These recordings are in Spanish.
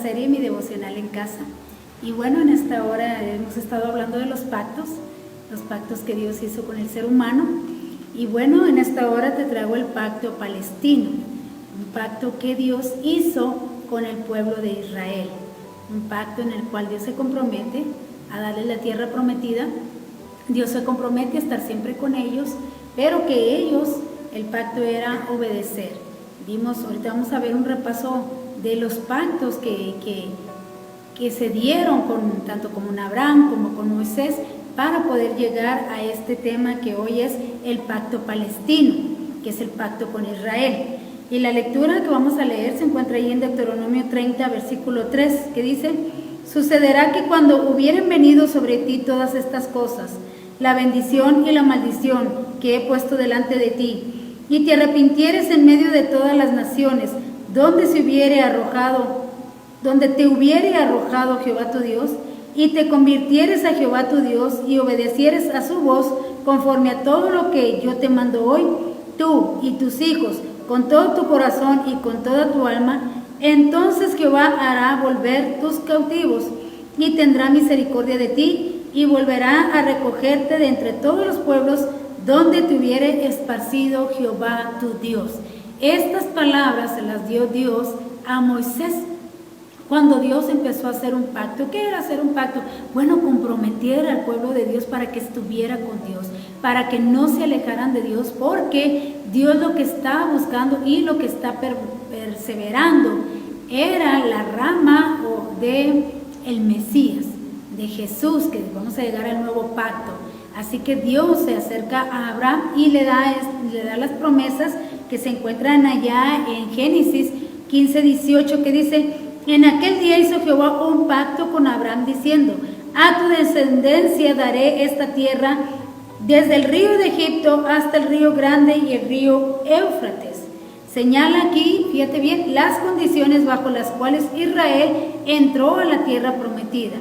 Serie Mi Devocional en Casa. Y bueno, en esta hora hemos estado hablando de los pactos que Dios hizo con el ser humano. Y bueno, en esta hora te traigo el pacto palestino, un pacto que Dios hizo con el pueblo de Israel, un pacto en el cual Dios se compromete a darles la tierra prometida. Dios se compromete a estar siempre con ellos, pero que ellos, el pacto era obedecer. Ahorita vamos a ver un repaso de los pactos que se dieron tanto con Abraham como con Moisés para poder llegar a este tema que hoy es el pacto palestino, que es el pacto con Israel. Y la lectura que vamos a leer se encuentra ahí en Deuteronomio 30, versículo 3, que dice: sucederá que cuando hubieren venido sobre ti todas estas cosas, la bendición y la maldición que he puesto delante de ti, y te arrepintieres en medio de todas las naciones, donde te hubiere arrojado Jehová tu Dios, y te convirtieres a Jehová tu Dios, y obedecieres a su voz, conforme a todo lo que yo te mando hoy, tú y tus hijos, con todo tu corazón y con toda tu alma, entonces Jehová hará volver tus cautivos, y tendrá misericordia de ti, y volverá a recogerte de entre todos los pueblos donde te hubiere esparcido Jehová tu Dios. Estas palabras se las dio Dios a Moisés cuando Dios empezó a hacer un pacto. ¿Qué era hacer un pacto? Bueno, comprometer al pueblo de Dios para que estuviera con Dios, para que no se alejaran de Dios, porque Dios lo que está buscando y lo que está perseverando era la rama de el Mesías, de Jesús, que vamos a llegar al nuevo pacto. Así que Dios se acerca a Abraham y le da las promesas que se encuentran allá en Génesis 15, 18, que dice: en aquel día hizo Jehová un pacto con Abraham diciendo: a tu descendencia daré esta tierra, desde el río de Egipto hasta el río Grande y el río Éufrates. Señala aquí, fíjate bien, las condiciones bajo las cuales Israel entró a la tierra prometida.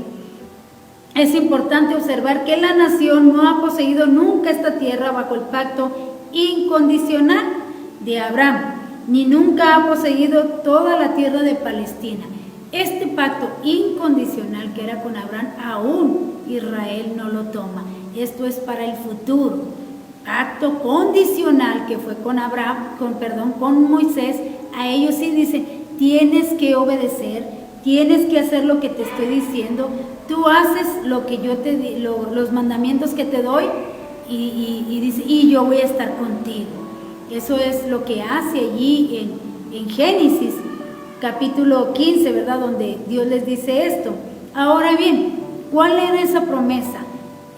Es importante observar que la nación no ha poseído nunca esta tierra bajo el pacto incondicional de Abraham, ni nunca ha poseído toda la tierra de Palestina. Este pacto incondicional que era con Abraham, aún Israel no lo toma. Esto es para el futuro. Pacto condicional que fue con con Moisés, a ellos sí dice: tienes que obedecer, tienes que hacer lo que te estoy diciendo. Tú haces lo que yo los mandamientos que te doy, y dice: y yo voy a estar contigo. Eso es lo que hace allí en Génesis capítulo 15, ¿verdad? Donde Dios les dice esto. Ahora bien, ¿cuál era esa promesa?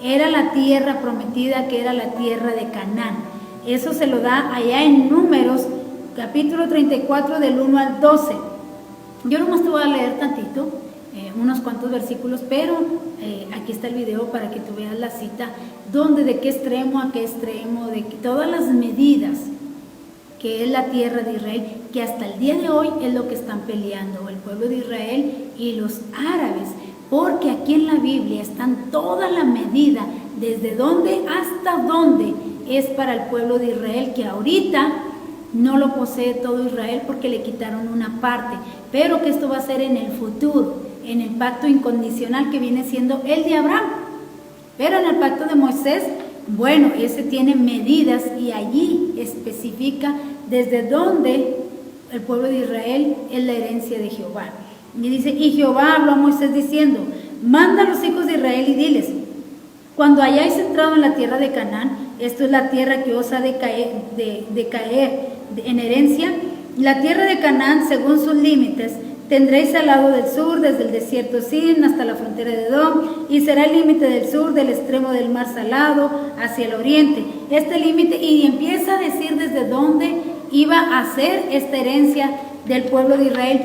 Era la tierra prometida, que era la tierra de Canaán. Eso se lo da allá en Números capítulo 34 del 1 al 12. Yo nomás te voy a leer tantito, unos cuantos versículos, pero aquí está el video para que tú veas la cita, donde de qué extremo a qué extremo, de todas las medidas que es la tierra de Israel, que hasta el día de hoy es lo que están peleando el pueblo de Israel y los árabes, porque aquí en la Biblia están toda la medida, desde dónde hasta dónde es para el pueblo de Israel, que ahorita no lo posee todo Israel porque le quitaron una parte, pero que esto va a ser en el futuro, en el pacto incondicional que viene siendo el de Abraham. Pero en el pacto de Moisés, bueno, ese tiene medidas y allí especifica desde dónde el pueblo de Israel es la herencia de Jehová. Y dice: y Jehová habló a Moisés diciendo: manda a los hijos de Israel y diles: cuando hayáis entrado en la tierra de Canaán, esto es la tierra que os ha de caer en herencia, la tierra de Canaán según sus límites, tendréis al lado del sur, desde el desierto Sin hasta la frontera de Edom, y será el límite del sur del extremo del mar Salado hacia el oriente. Este límite, y empieza a decir desde dónde iba a ser esta herencia del pueblo de Israel.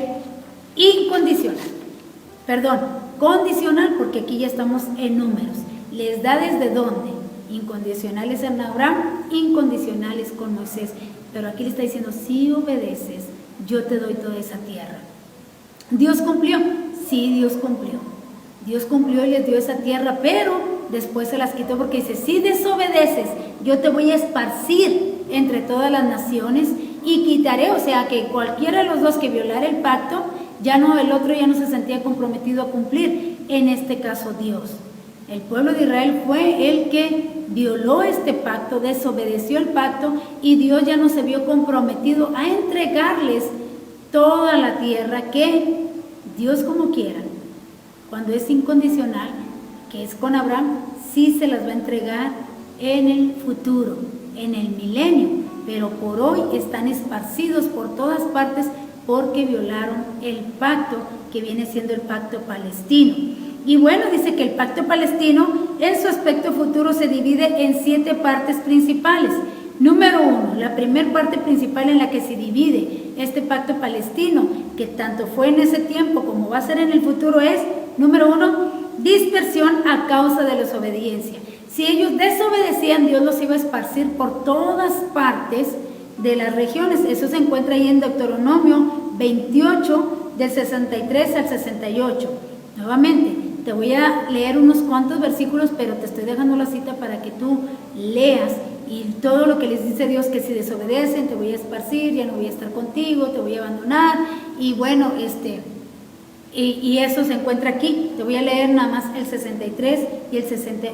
Condicional, porque aquí ya estamos en Números. Les da desde dónde. incondicionales en Abraham, incondicionales con Moisés. Pero aquí le está diciendo, si obedeces, yo te doy toda esa tierra. ¿Dios cumplió? Sí, Dios cumplió. Dios cumplió y les dio esa tierra, pero después se las quitó porque dice, si desobedeces, yo te voy a esparcir entre todas las naciones y quitaré, o sea, que cualquiera de los dos que violara el pacto, el otro ya no se sentía comprometido a cumplir, en este caso Dios. El pueblo de Israel fue el que violó este pacto, desobedeció el pacto y Dios ya no se vio comprometido a entregarles toda la tierra que Dios como quiera, cuando es incondicional, que es con Abraham, sí se las va a entregar en el futuro, en el milenio, pero por hoy están esparcidos por todas partes porque violaron el pacto que viene siendo el pacto palestino. Y bueno, dice que el pacto palestino en su aspecto futuro se divide en 7 partes principales. Número 1, la primera parte principal en la que se divide este pacto palestino, que tanto fue en ese tiempo como va a ser en el futuro, es, número 1, dispersión a causa de la desobediencia. Si ellos desobedecían, Dios los iba a esparcir por todas partes de las regiones. Eso se encuentra ahí en Deuteronomio 28, del 63 al 68. Nuevamente, te voy a leer unos cuantos versículos, pero te estoy dejando la cita para que tú leas y todo lo que les dice Dios, que si desobedecen te voy a esparcir, ya no voy a estar contigo, te voy a abandonar. Y bueno, y eso se encuentra aquí. Te voy a leer nada más el 63 y el 60,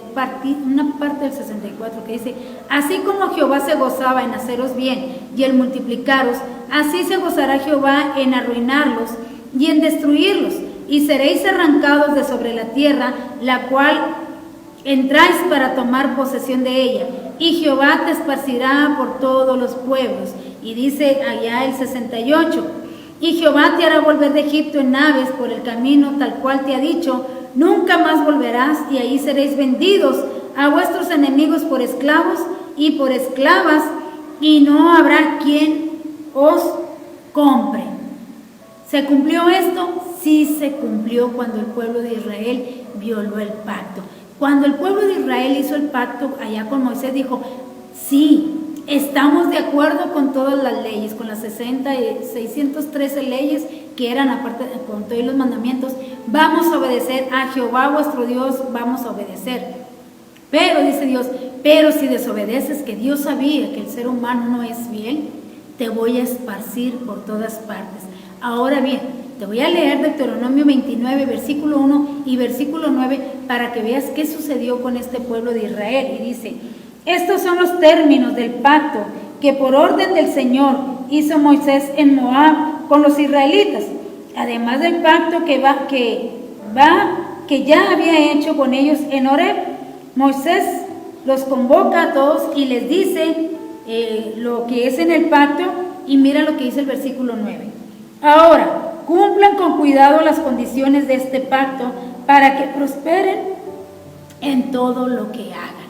una parte del 64 que dice, así como Jehová se gozaba en haceros bien y en multiplicaros, así se gozará Jehová en arruinarlos y en destruirlos, y seréis arrancados de sobre la tierra, la cual entráis para tomar posesión de ella, y Jehová te esparcirá por todos los pueblos. Y dice allá el 68, y Jehová te hará volver de Egipto en naves por el camino tal cual te ha dicho, nunca más volverás, y ahí seréis vendidos a vuestros enemigos por esclavos y por esclavas, y no habrá quien os compre. ¿Se cumplió esto? Sí se cumplió cuando el pueblo de Israel violó el pacto. Cuando el pueblo de Israel hizo el pacto allá con Moisés, dijo, sí, estamos de acuerdo con todas las leyes, con las 613 leyes que eran aparte con todos los mandamientos, vamos a obedecer a Jehová vuestro Dios, vamos a obedecer. Pero dice Dios, pero si desobedeces, que Dios sabía que el ser humano no es fiel, te voy a esparcir por todas partes. Ahora bien, te voy a leer Deuteronomio 29, versículo 1 y versículo 9 para que veas qué sucedió con este pueblo de Israel. Y dice, estos son los términos del pacto que por orden del Señor hizo Moisés en Moab con los israelitas, además del pacto que ya había hecho con ellos en Horeb. Moisés los convoca a todos y les dice lo que es en el pacto, y mira lo que dice el versículo 9. Ahora, cumplan con cuidado las condiciones de este pacto para que prosperen en todo lo que hagan.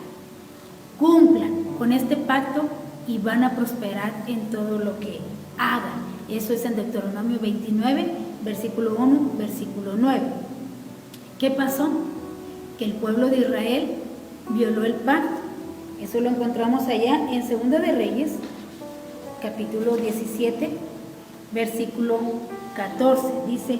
Cumplan con este pacto y van a prosperar en todo lo que hagan. Eso es en Deuteronomio 29, versículo 1, versículo 9. ¿Qué pasó? Que el pueblo de Israel violó el pacto. Eso lo encontramos allá en Segunda de Reyes, capítulo 17, versículo 14. Dice,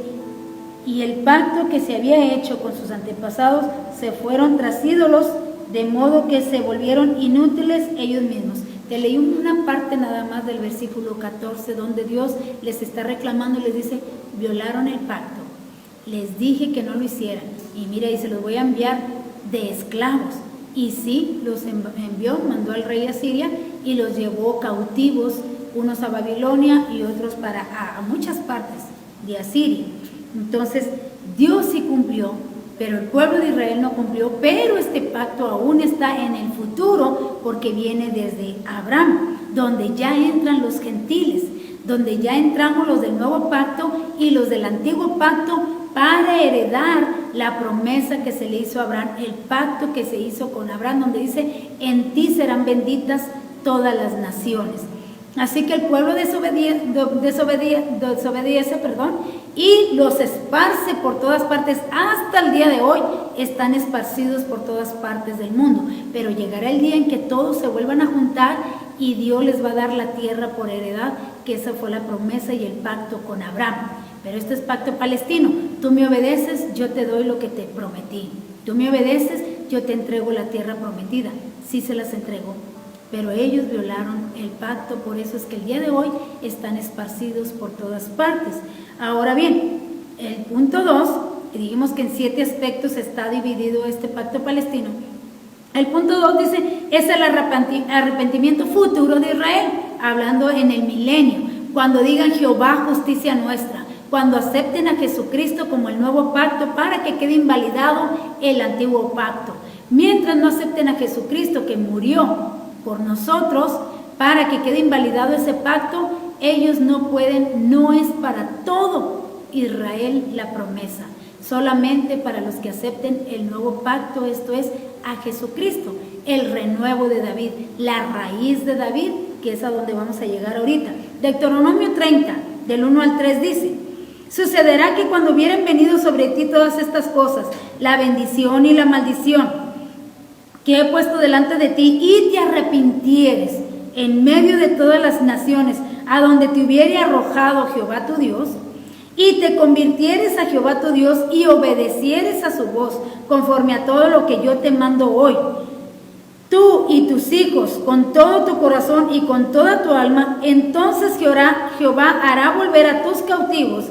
y el pacto que se había hecho con sus antepasados se fueron tras ídolos, de modo que se volvieron inútiles ellos mismos. Te leí una parte nada más del versículo 14, donde Dios les está reclamando y les dice, violaron el pacto, les dije que no lo hicieran, y mira, dice, los voy a enviar de esclavos. Y sí, los envió, mandó al rey de Asiria y los llevó cautivos, unos a Babilonia y otros a muchas partes de Asiria. Entonces, Dios sí cumplió, pero el pueblo de Israel no cumplió, pero este pacto aún está en el futuro, porque viene desde Abraham, donde ya entran los gentiles, donde ya entramos los del nuevo pacto y los del antiguo pacto para heredar la promesa que se le hizo a Abraham, el pacto que se hizo con Abraham, donde dice, en ti serán benditas todas las naciones. Así que el pueblo desobedece, y los esparce por todas partes. Hasta el día de hoy están esparcidos por todas partes del mundo. Pero llegará el día en que todos se vuelvan a juntar y Dios les va a dar la tierra por heredad, que esa fue la promesa y el pacto con Abraham. Pero este es pacto palestino. Tú me obedeces, yo te doy lo que te prometí. Tú me obedeces, yo te entrego la tierra prometida. Sí se las entregó. Pero ellos violaron el pacto, por eso es que el día de hoy están esparcidos por todas partes. Ahora bien, el punto 2, dijimos que en 7 aspectos está dividido este pacto palestino. El punto 2 dice, es el arrepentimiento futuro de Israel, hablando en el milenio, cuando digan Jehová, justicia nuestra, cuando acepten a Jesucristo como el nuevo pacto para que quede invalidado el antiguo pacto. Mientras no acepten a Jesucristo que murió por nosotros, para que quede invalidado ese pacto, ellos no pueden, no es para todo Israel la promesa, solamente para los que acepten el nuevo pacto, esto es a Jesucristo, el renuevo de David, la raíz de David, que es a donde vamos a llegar ahorita. Deuteronomio 30, del 1 al 3 dice, sucederá que cuando hubieren venido sobre ti todas estas cosas, la bendición y la maldición, que he puesto delante de ti, y te arrepintieres en medio de todas las naciones a donde te hubiere arrojado Jehová tu Dios, y te convirtieres a Jehová tu Dios y obedecieres a su voz conforme a todo lo que yo te mando hoy, tú y tus hijos con todo tu corazón y con toda tu alma, entonces Jehová hará volver a tus cautivos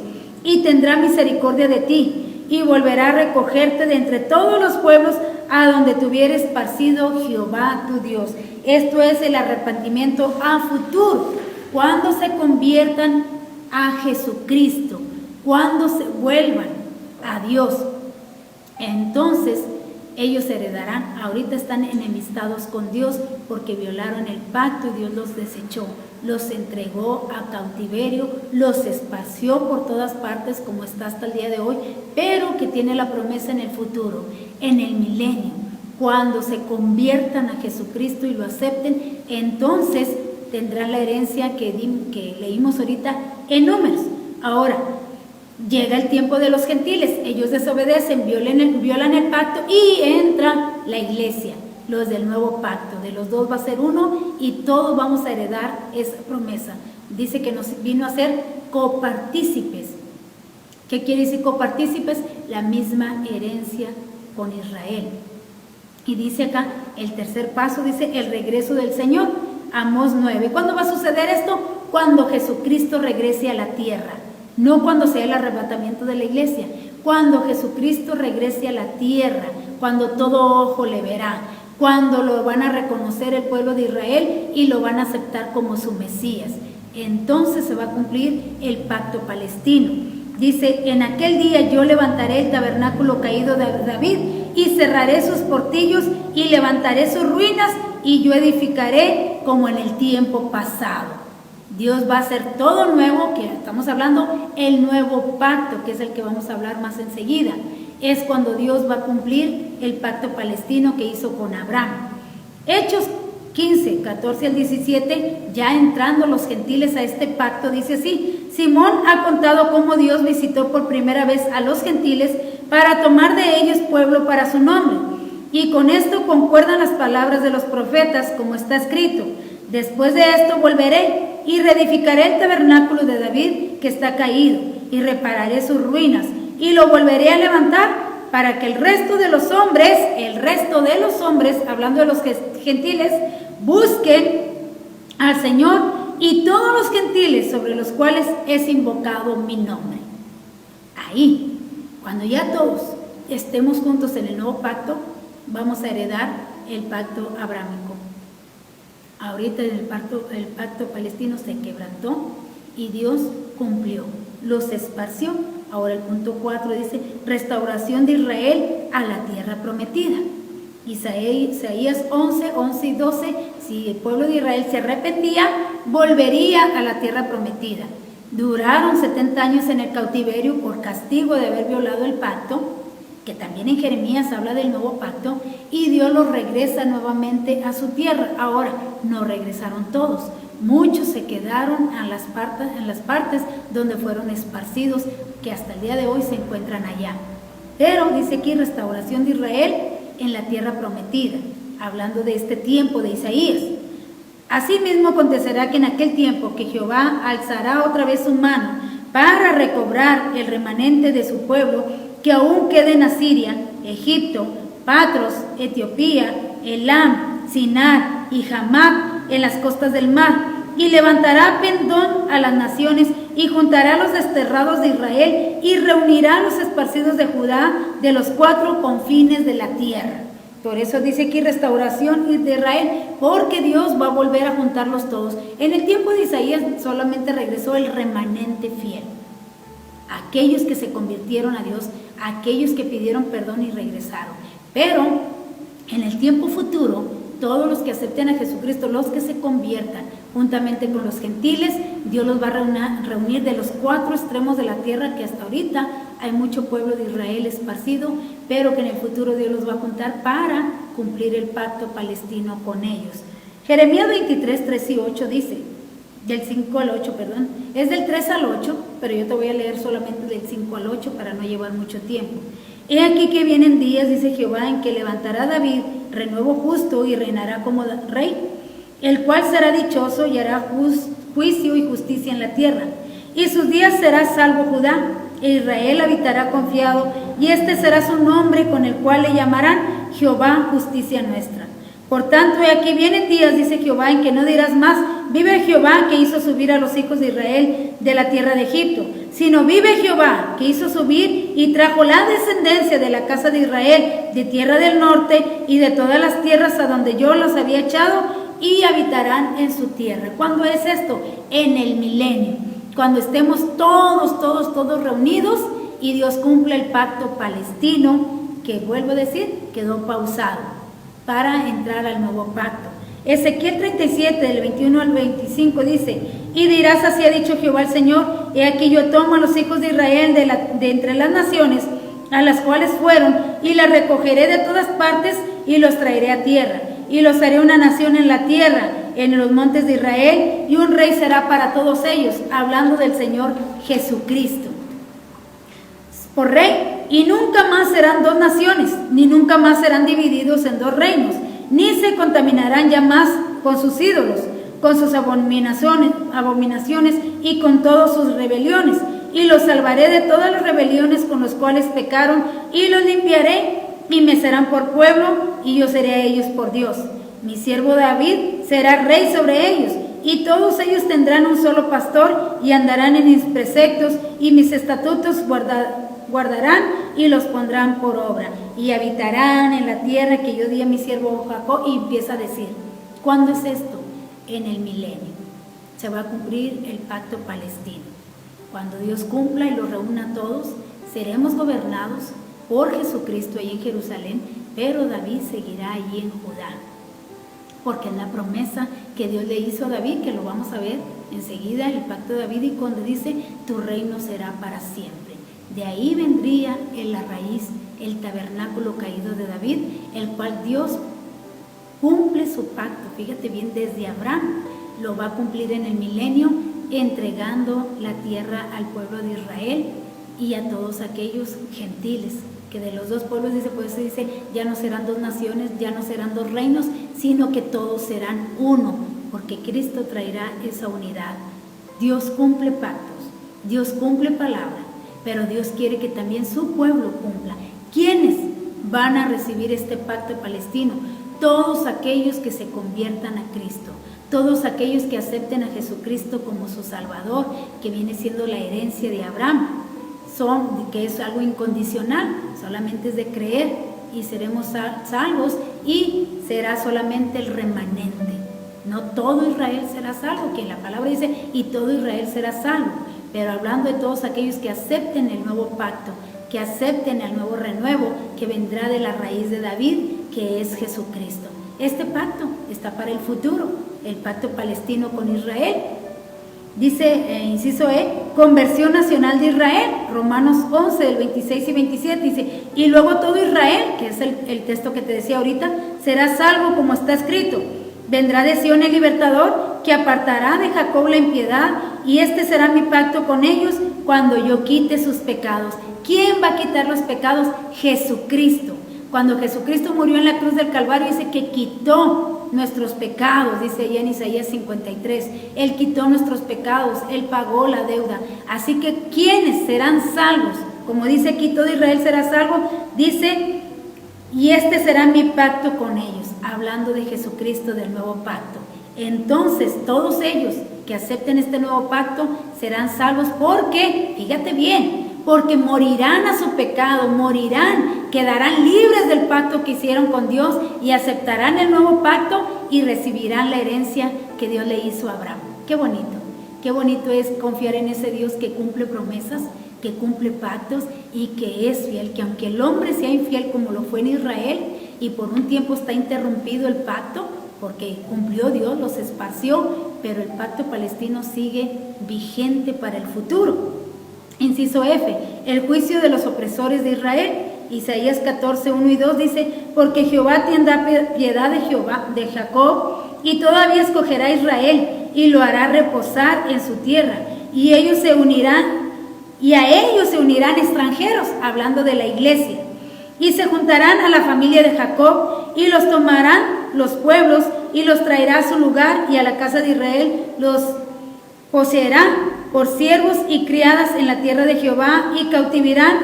y tendrá misericordia de ti, y volverá a recogerte de entre todos los pueblos a donde te hubiera esparcido Jehová tu Dios. Esto es el arrepentimiento a futuro, cuando se conviertan a Jesucristo, cuando se vuelvan a Dios. Entonces ellos heredarán. Ahorita están enemistados con Dios porque violaron el pacto y Dios los desechó, los entregó a cautiverio, los esparció por todas partes como está hasta el día de hoy, pero que tiene la promesa en el futuro, en el milenio, cuando se conviertan a Jesucristo y lo acepten, entonces tendrán la herencia que leímos ahorita en Números. Ahora, llega el tiempo de los gentiles, ellos desobedecen, violan el pacto y entra la iglesia, los del nuevo pacto, de los dos va a ser uno y todos vamos a heredar esa promesa. Dice que nos vino a ser copartícipes. ¿Qué quiere decir copartícipes? La misma herencia con Israel. Y dice acá, el tercer paso, dice el regreso del Señor, Amós 9. ¿Cuándo va a suceder esto? Cuando Jesucristo regrese a la tierra. No cuando sea el arrebatamiento de la iglesia, cuando Jesucristo regrese a la tierra, cuando todo ojo le verá, cuando lo van a reconocer el pueblo de Israel y lo van a aceptar como su Mesías. Entonces se va a cumplir el pacto palestino. Dice, en aquel día yo levantaré el tabernáculo caído de David y cerraré sus portillos y levantaré sus ruinas y yo edificaré como en el tiempo pasado. Dios va a hacer todo nuevo, que estamos hablando, el nuevo pacto, que es el que vamos a hablar más enseguida. Es cuando Dios va a cumplir el pacto palestino que hizo con Abraham. Hechos 15, 14 al 17, ya entrando los gentiles a este pacto, dice así: Simón ha contado cómo Dios visitó por primera vez a los gentiles para tomar de ellos pueblo para su nombre. Y con esto concuerdan las palabras de los profetas, como está escrito: después de esto volveré y reedificaré el tabernáculo de David que está caído y repararé sus ruinas y lo volveré a levantar para que el resto de los hombres, hablando de los gentiles, busquen al Señor y todos los gentiles sobre los cuales es invocado mi nombre. Ahí, cuando ya todos estemos juntos en el nuevo pacto, vamos a heredar el pacto abrámico. Ahorita el pacto palestino se quebrantó y Dios cumplió, los esparció. Ahora el punto 4 dice, restauración de Israel a la tierra prometida. Isaías 11, 11 y 12, si el pueblo de Israel se arrepentía, volvería a la tierra prometida. Duraron 70 años en el cautiverio por castigo de haber violado el pacto, que también en Jeremías habla del nuevo pacto, y Dios los regresa nuevamente a su tierra. Ahora, no regresaron todos, muchos se quedaron en las partes donde fueron esparcidos, que hasta el día de hoy se encuentran allá. Pero dice aquí restauración de Israel en la tierra prometida, hablando de este tiempo de Isaías. Asimismo acontecerá que en aquel tiempo que Jehová alzará otra vez su mano para recobrar el remanente de su pueblo que aún queda en Asiria, Egipto, Patros, Etiopía, Elam, Sinar y Hamat en las costas del mar, y levantará pendón a las naciones y juntará a los desterrados de Israel y reunirá a los esparcidos de Judá de los 4 confines de la tierra. Por eso dice aquí restauración de Israel, porque Dios va a volver a juntarlos todos. En el tiempo de Isaías solamente regresó el remanente fiel, aquellos que se convirtieron a Dios, aquellos que pidieron perdón y regresaron. Pero en el tiempo futuro, todos los que acepten a Jesucristo, los que se conviertan, juntamente con los gentiles, Dios los va a reunir de los 4 extremos de la tierra, que hasta ahorita hay mucho pueblo de Israel esparcido, pero que en el futuro Dios los va a juntar para cumplir el pacto palestino con ellos. Jeremías 23, 3 y 8 dice, del 5 al 8, perdón, es del 3 al 8, pero yo te voy a leer solamente del 5 al 8 para no llevar mucho tiempo. He aquí que vienen días, dice Jehová, en que levantará David renuevo justo y reinará como rey, el cual será dichoso y hará juicio y justicia en la tierra. Y sus días será salvo Judá, e Israel habitará confiado, y este será su nombre con el cual le llamarán Jehová, justicia nuestra. Por tanto, he aquí vienen días, dice Jehová, en que no dirás más, vive Jehová que hizo subir a los hijos de Israel de la tierra de Egipto, sino vive Jehová que hizo subir y trajo la descendencia de la casa de Israel de tierra del norte y de todas las tierras a donde yo los había echado, y habitarán en su tierra. ¿Cuándo es esto? En el milenio, cuando estemos todos reunidos y Dios cumple el pacto palestino, que vuelvo a decir, quedó pausado para entrar al nuevo pacto. Ezequiel 37, del 21 al 25 dice, y dirás, así ha dicho Jehová el Señor, he aquí yo tomo a los hijos de Israel de entre las naciones a las cuales fueron, y las recogeré de todas partes y los traeré a tierra, y los haré una nación en la tierra, en los montes de Israel, y un rey será para todos ellos, hablando del Señor Jesucristo. Por rey, y nunca más serán 2 naciones, ni nunca más serán divididos en 2 reinos, ni se contaminarán ya más con sus ídolos, con sus abominaciones y con todas sus rebeliones, y los salvaré de todas las rebeliones con las cuales pecaron, y los limpiaré, y me serán por pueblo, y yo seré a ellos por Dios. Mi siervo David será rey sobre ellos, y todos ellos tendrán un solo pastor, y andarán en mis preceptos, y mis estatutos guardarán, y los pondrán por obra, y habitarán en la tierra que yo di a mi siervo Jacob. Y empieza a decir, ¿cuándo es esto? En el milenio se va a cumplir el pacto palestino. Cuando Dios cumpla y los reúna a todos, seremos gobernados por Jesucristo ahí en Jerusalén, pero David seguirá allí en Judá, porque es la promesa que Dios le hizo a David, que lo vamos a ver enseguida, el pacto de David, y cuando dice, tu reino será para siempre. De ahí vendría en la raíz el tabernáculo caído de David, el cual Dios cumple su pacto, fíjate bien, desde Abraham, lo va a cumplir en el milenio, entregando la tierra al pueblo de Israel y a todos aquellos gentiles, que de los 2 pueblos, dice, pues se dice, ya no serán 2 naciones, ya no serán 2 reinos, sino que todos serán uno, porque Cristo traerá esa unidad. Dios cumple pactos, Dios cumple palabra, pero Dios quiere que también su pueblo cumpla. ¿Quiénes van a recibir este pacto palestino? Todos aquellos que se conviertan a Cristo, todos aquellos que acepten a Jesucristo como su Salvador, que viene siendo la herencia de Abraham, que es algo incondicional, solamente es de creer y seremos salvos, y será solamente el remanente. No todo Israel será salvo, que la palabra dice, y todo Israel será salvo, pero hablando de todos aquellos que acepten el nuevo pacto, que acepten el nuevo renuevo que vendrá de la raíz de David, que es Jesucristo. Este pacto está para el futuro, el pacto palestino con Israel. Dice, inciso E, conversión nacional de Israel, Romanos 11, del 26 y 27, dice, y luego todo Israel, que es el texto que te decía ahorita, será salvo como está escrito. Vendrá de Sión el libertador, que apartará de Jacob la impiedad, y este será mi pacto con ellos cuando yo quite sus pecados. ¿Quién va a quitar los pecados? Jesucristo. Cuando Jesucristo murió en la cruz del Calvario, dice que quitó nuestros pecados, dice allá en Isaías 53. Él quitó nuestros pecados, Él pagó la deuda. Así que, ¿quiénes serán salvos? Como dice aquí, todo Israel será salvo. Dice, y este será mi pacto con ellos, hablando de Jesucristo, del nuevo pacto. Entonces, todos ellos que acepten este nuevo pacto serán salvos porque, fíjate bien, porque morirán a su pecado, morirán, quedarán libres del pacto que hicieron con Dios y aceptarán el nuevo pacto y recibirán la herencia que Dios le hizo a Abraham. Qué bonito es confiar en ese Dios que cumple promesas, que cumple pactos y que es fiel, que aunque el hombre sea infiel como lo fue en Israel y por un tiempo está interrumpido el pacto, porque cumplió Dios, los esparció, pero el pacto palestino sigue vigente para el futuro. Inciso F, el juicio de los opresores de Israel. Isaías 14, 1 y 2 dice, porque Jehová tendrá piedad de Jacob, y todavía escogerá a Israel, y lo hará reposar en su tierra, y a ellos se unirán extranjeros, hablando de la iglesia, y se juntarán a la familia de Jacob, y los tomarán los pueblos, y los traerá a su lugar, y a la casa de Israel los poseerán por siervos y criadas en la tierra de Jehová, y cautivarán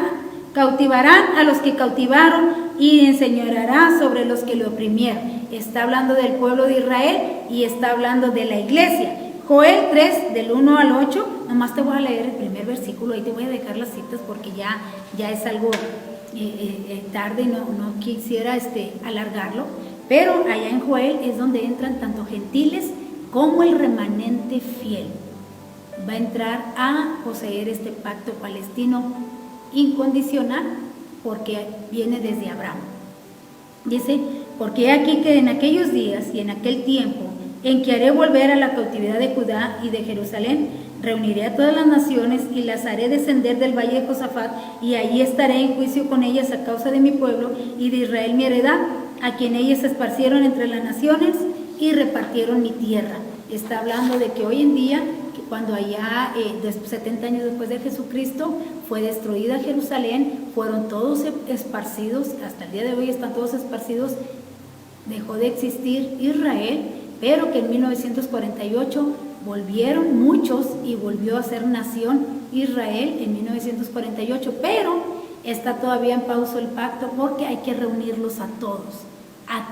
a los que cautivaron, y enseñoreará sobre los que le oprimieron. Está hablando del pueblo de Israel y está hablando de la iglesia. Joel 3, del 1 al 8, nomás te voy a leer el primer versículo, ahí te voy a dejar las citas porque ya es algo tarde y no quisiera alargarlo, pero allá en Joel es donde entran tanto gentiles como el remanente fiel. Va a entrar a poseer este pacto palestino incondicional porque viene desde Abraham. Dice, porque he aquí que en aquellos días y en aquel tiempo en que haré volver a la cautividad de Judá y de Jerusalén, reuniré a todas las naciones y las haré descender del valle de Josafat, y allí estaré en juicio con ellas a causa de mi pueblo y de Israel mi heredad, a quien ellas se esparcieron entre las naciones y repartieron mi tierra. Está hablando de que hoy en día, cuando allá 70 años después de Jesucristo fue destruida Jerusalén, fueron todos esparcidos, hasta el día de hoy están todos esparcidos, dejó de existir Israel, pero que en 1948 volvieron muchos y volvió a ser nación Israel en 1948, pero está todavía en pausa el pacto porque hay que reunirlos a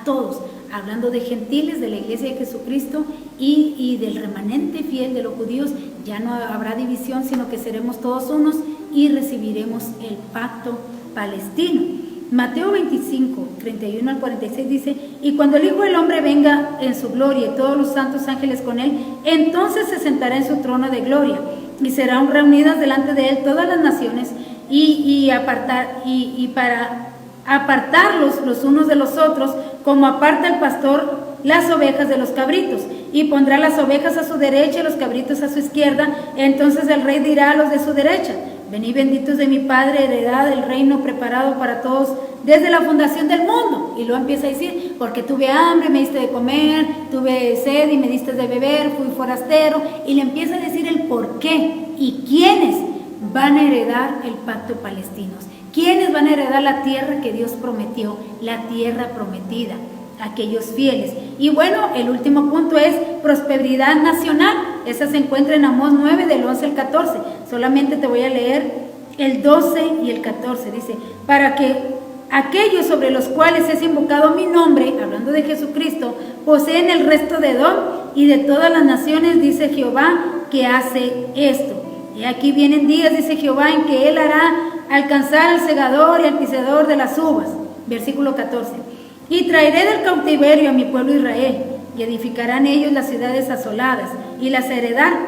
todos, hablando de gentiles, de la iglesia de Jesucristo y del remanente fiel de los judíos. Ya no habrá división, sino que seremos todos unos y recibiremos el pacto palestino. Mateo 25, 31 al 46 dice, y cuando el Hijo del Hombre venga en su gloria y todos los santos ángeles con él, entonces se sentará en su trono de gloria y serán reunidas delante de él todas las naciones para apartarlos los unos de los otros, como aparta el pastor las ovejas de los cabritos, y pondrá las ovejas a su derecha y los cabritos a su izquierda. Entonces el rey dirá a los de su derecha, venid benditos de mi Padre, heredad del reino preparado para todos desde la fundación del mundo. Y luego empieza a decir, porque tuve hambre y me diste de comer, tuve sed y me diste de beber, fui forastero, y le empieza a decir el por qué y quiénes van a heredar el pacto palestino. ¿Quiénes van a heredar la tierra que Dios prometió? La tierra prometida, aquellos fieles. Y bueno, el último punto es prosperidad nacional. Esa se encuentra en Amós 9, del 11 al 14. Solamente te voy a leer el 12 y el 14. Dice, para que aquellos sobre los cuales es invocado mi nombre, hablando de Jesucristo, poseen el resto de Edom y de todas las naciones, dice Jehová, que hace esto. Y aquí vienen días, dice Jehová, en que él hará alcanzar al segador y al pisador de las uvas. Versículo 14. Y traeré del cautiverio a mi pueblo Israel, y edificarán ellos las ciudades asoladas, y las heredarán,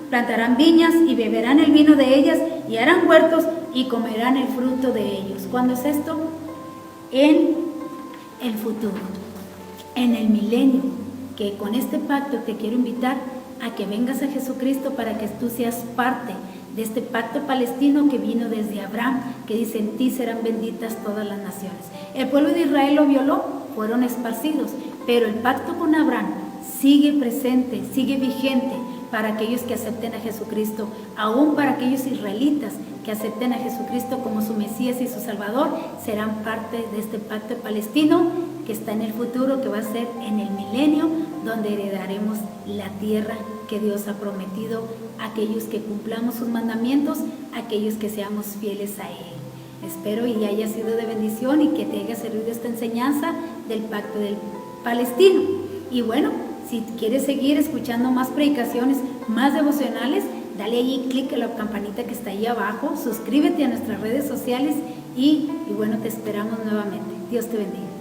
plantarán viñas y beberán el vino de ellas, y harán huertos y comerán el fruto de ellos. ¿Cuándo es esto? En el futuro, en el milenio, que con este pacto te quiero invitar a que vengas a Jesucristo para que tú seas parte de este pacto palestino que vino desde Abraham, que dice: en ti serán benditas todas las naciones. El pueblo de Israel lo violó, fueron esparcidos, pero el pacto con Abraham sigue presente, sigue vigente para aquellos que acepten a Jesucristo, aún para aquellos israelitas que acepten a Jesucristo como su Mesías y su Salvador, serán parte de este pacto palestino que está en el futuro, que va a ser en el milenio, donde heredaremos la tierra que Dios ha prometido a aquellos que cumplamos sus mandamientos, a aquellos que seamos fieles a Él. Espero y haya sido de bendición y que te haya servido esta enseñanza del pacto del palestino. Y bueno, si quieres seguir escuchando más predicaciones, más devocionales, dale ahí clic a la campanita que está ahí abajo, suscríbete a nuestras redes sociales y bueno, te esperamos nuevamente. Dios te bendiga.